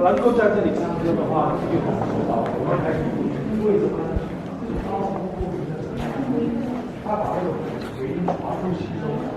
能够在这里唱歌的话，就很收到。我们还为什么呢？他把那种回音全部吸收了。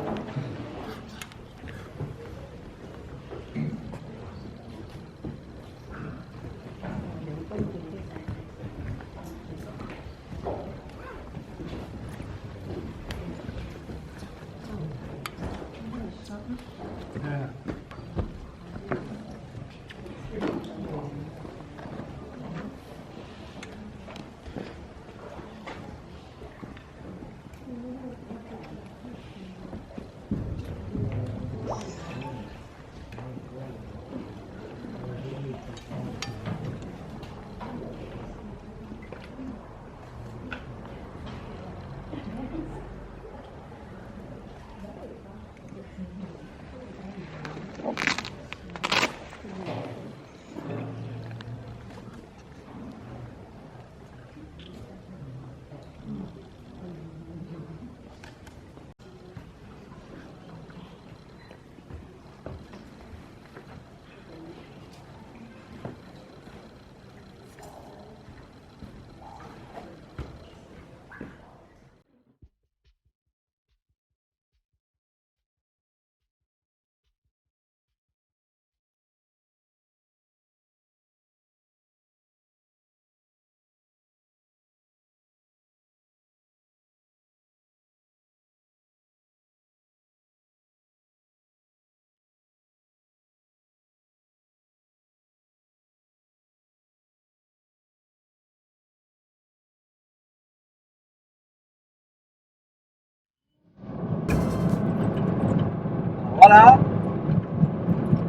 Voilà,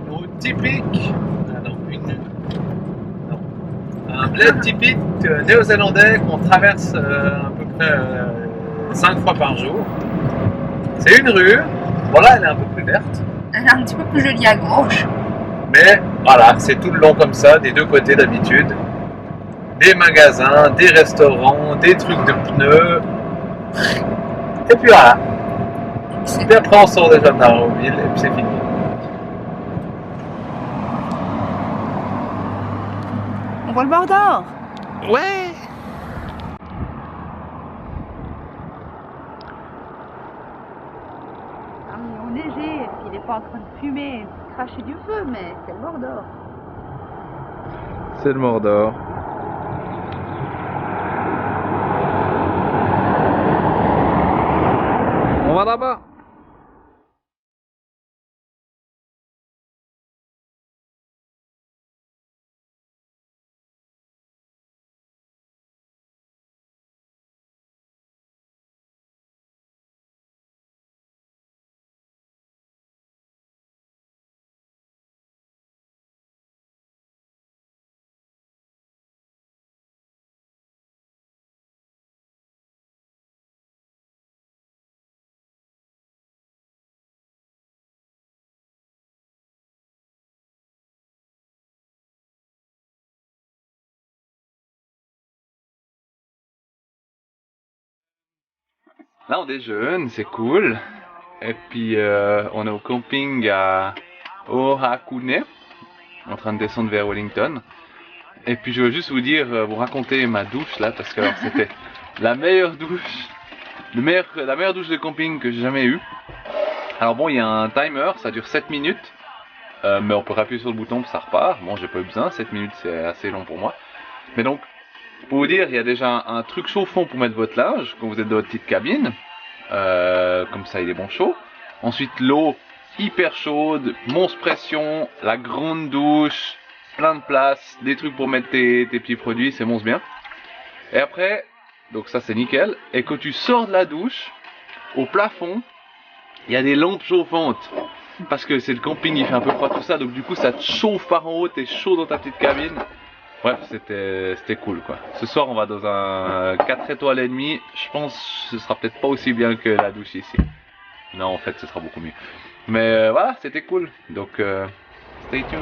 route typique, alors un bled typique néo-zélandais qu'on traverse à peu près 5 fois par jour. C'est une rue, voilà, elle est un peu plus verte. Elle est un petit peu plus jolie à gauche. Mais voilà, c'est tout le long comme ça, des deux côtés d'habitude. Des magasins, des restaurants, des trucs de pneus. Et puis voilà. Et après on sort déjà de Narrowville et puis c'est fini. On voit le bord d'or. Ouais. Un million léger, il n'est pas en train de fumer, de cracher du feu, mais c'est le bord d'or. C'est le Mordor. On va là-bas. Là on déjeune, c'est cool. Et puis on est au camping à Ohakune, en train de descendre vers Wellington. Et puis je veux juste vous dire, vous raconter ma douche là, parce que alors c'était la meilleure douche, la meilleure douche de camping que j'ai jamais eue. Alors bon, il y a un timer, ça dure 7 minutes, mais on peut appuyer sur le bouton, ça repart. Bon, j'ai pas eu besoin, 7 minutes c'est assez long pour moi. Mais donc, pour vous dire, il y a déjà un truc chauffant pour mettre votre linge quand vous êtes dans votre petite cabine. Comme ça il est bon chaud. Ensuite l'eau hyper chaude, monstre pression, la grande douche, plein de place, des trucs pour mettre tes petits produits, c'est monstre bien. Et après, donc ça c'est nickel. Et quand tu sors de la douche, au plafond, il y a des lampes chauffantes. Parce que c'est le camping, il fait un peu froid tout ça, donc du coup ça te chauffe par en haut, t'es chaud dans ta petite cabine. Bref, c'était cool quoi. Ce soir on va dans un 4 étoiles et demi. Je pense que ce sera peut-être pas aussi bien que la douche ici. Non, en fait ce sera beaucoup mieux. Mais voilà, c'était cool. Donc stay tuned.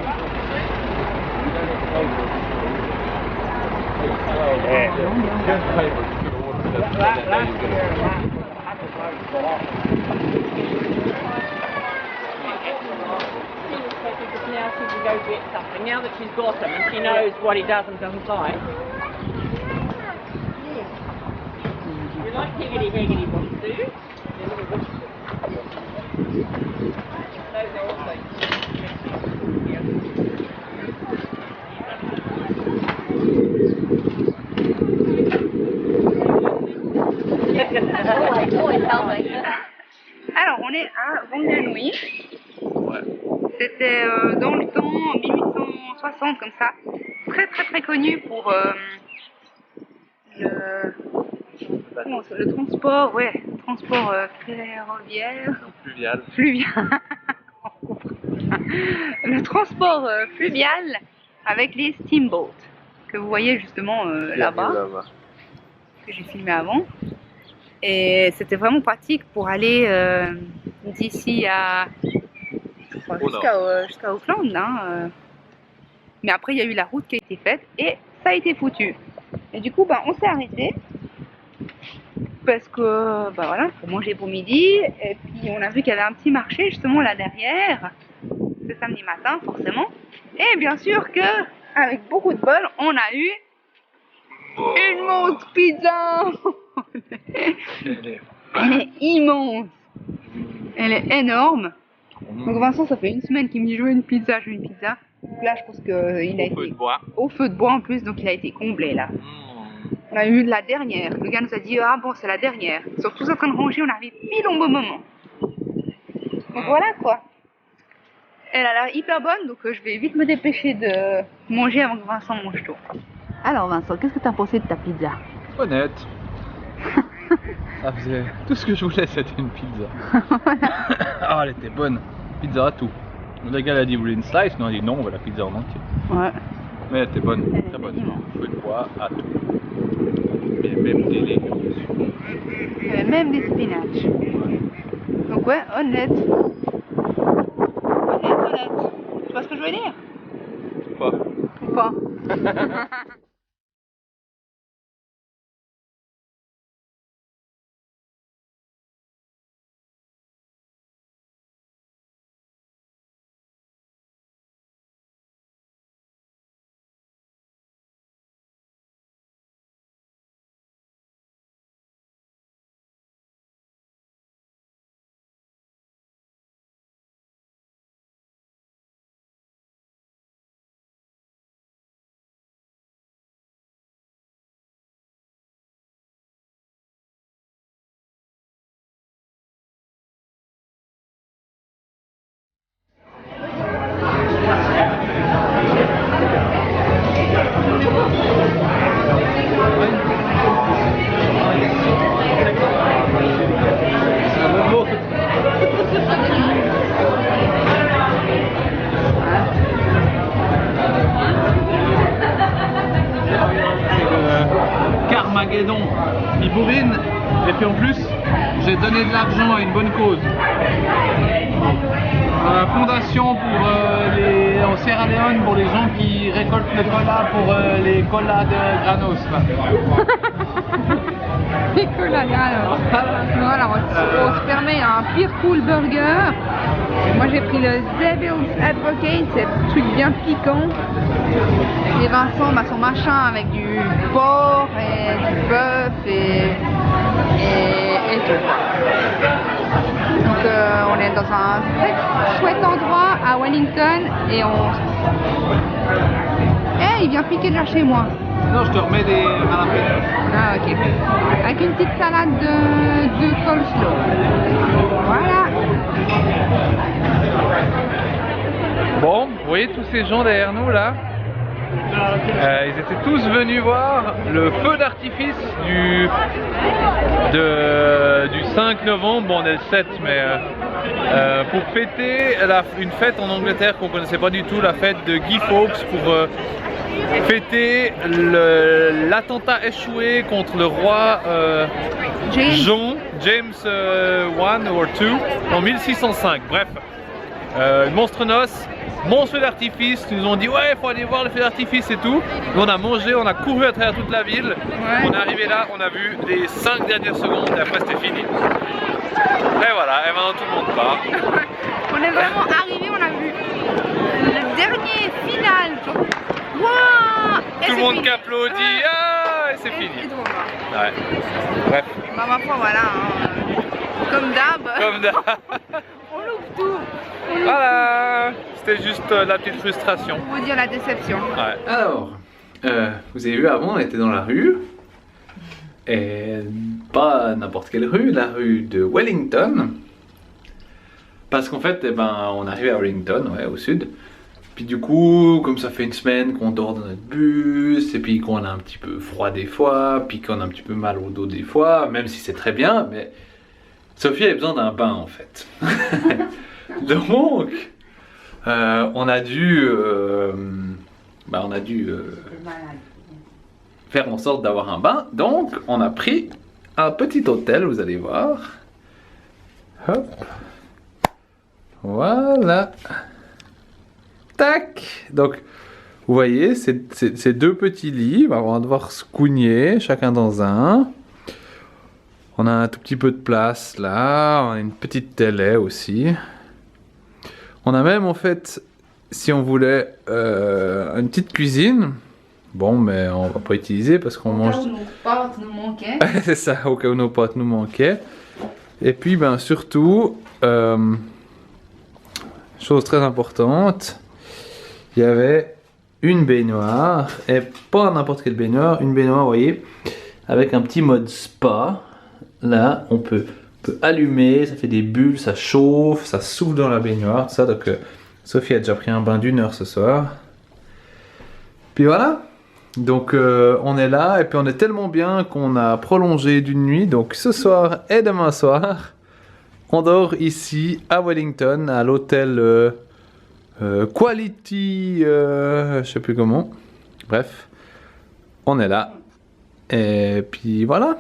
Now she can go get something. Now that she's got him and she knows what he does and doesn't like. You like higgity higgity books, do you? They're little books. Those are also Alors, on est à Wanganui. Ouais. C'était dans le temps, en 1860, comme ça. Très très très connu pour le transport, ouais, transport ferroviaire. Fluvial. Fluvial. Le transport fluvial avec les steamboats que vous voyez justement là-bas, que j'ai filmé avant. Et c'était vraiment pratique pour aller d'ici à jusqu'à Auckland. Hein. Mais après, il y a eu la route qui a été faite et ça a été foutu. Et du coup, on s'est arrêté parce que, voilà, pour manger pour midi. Et puis, on a vu qu'il y avait un petit marché justement là derrière. C'est samedi matin, forcément. Et bien sûr que, avec beaucoup de bol, on a eu une monstre pizza. Elle est immense. Elle est énorme. Donc Vincent, ça fait une semaine qu'il me dit je veux une pizza, je veux une pizza. Donc là, je pense qu'il a été au feu de bois en plus, donc il a été comblé là. On a eu la dernière. Le gars nous a dit ah bon, c'est la dernière. Surtout en train de ranger, on arrive pile au bon moment. Donc voilà quoi. Elle a l'air hyper bonne, donc je vais vite me dépêcher de manger avant que Vincent mange tout. Alors Vincent, qu'est-ce que tu as pensé de ta pizza? Honnête. Ça faisait tout ce que je voulais, c'était une pizza. Ah, elle était bonne. Pizza à tout. Le gars a dit, vous voulez une slice? Nous on a dit non, on veut la pizza en entier. Ouais. Mais elle était bonne, très bonne. Feu de bois à tout. Il y avait même des légumes dessus. Il y avait même des spinaches. Donc ouais, honnête. Honnête. Tu vois ce que je veux dire? Pas. Ou pas? Carmageddon, il bourrine et puis en plus j'ai donné de l'argent à une bonne cause. Fondation pour en Sierra Leone pour les gens qui récoltent le cola pour les colas de Granos là. Les colas Granos. Voilà, on se permet un Pure Cool Burger. Moi j'ai pris le Devil's Advocate, c'est un truc bien piquant. Et Vincent, son machin avec du porc et du bœuf et tout. Donc on est dans un très chouette endroit à Wellington et il vient piquer déjà chez moi. Non, je te remets des jalapenos. Ah ok. Avec une petite salade de coleslaw. Voilà. Bon, vous voyez tous ces gens derrière nous là, ils étaient tous venus voir le feu d'artifice du 5 novembre, bon on est le 7 mais pour fêter une fête en Angleterre qu'on connaissait pas du tout, la fête de Guy Fawkes, pour fêter l'attentat échoué contre le roi James I ou II en 1605, bref. Monstre noce, Mon feu d'artifice, ils nous ont dit ouais, il faut aller voir le feu d'artifice et tout. Nous on a mangé, on a couru à travers toute la ville. Ouais. On est arrivé là, on a vu les 5 dernières secondes et après c'était fini. Et voilà, et maintenant tout le monde part. On est vraiment arrivé, on a vu le dernier final. Genre, waouh! Et Tout le c'est monde fini. qui applaudit, ah, et c'est Et fini. tout, voilà. Ouais. Bref, Bah, ma foi, voilà. Hein. Comme d'hab. comme d'hab. On loupe tout. On loupe Voilà, c'était juste la petite frustration. tout. Pour vous dire la déception. Ouais. Alors, vous avez vu avant, on était dans la rue. Et pas n'importe quelle rue, la rue de Wellington. Parce qu'en fait, eh ben, on arrivait à Wellington, ouais, au sud. Puis du coup, comme ça fait une semaine qu'on dort dans notre bus, et puis qu'on a un petit peu froid des fois, puis qu'on a un petit peu mal au dos des fois, même si c'est très bien, mais Sophie a besoin d'un bain en fait. Donc, on a dû faire en sorte d'avoir un bain. Donc, on a pris un petit hôtel, vous allez voir. Hop. Voilà. Tac. Donc, vous voyez, c'est deux petits lits. On va devoir se cougner, chacun dans un. On a un tout petit peu de place là. On a une petite télé aussi. On a même, en fait, si on voulait, une petite cuisine. Bon, mais on va pas utiliser parce qu'on mange. Au cas où nos pâtes nous manquaient. C'est ça, au cas où nos pâtes nous manquaient. Et puis, ben, surtout, chose très importante, il y avait une baignoire, et pas n'importe quelle baignoire, une baignoire, vous voyez, avec un petit mode spa. Là, on peut allumer, ça fait des bulles, ça chauffe, ça souffle dans la baignoire, tout ça. Donc, Sophie a déjà pris un bain d'1 heure ce soir. Puis voilà. Donc on est là et puis on est tellement bien qu'on a prolongé d'une nuit. Donc ce soir et demain soir, on dort ici à Wellington à l'hôtel Quality, je sais plus comment. Bref, on est là. Et puis voilà.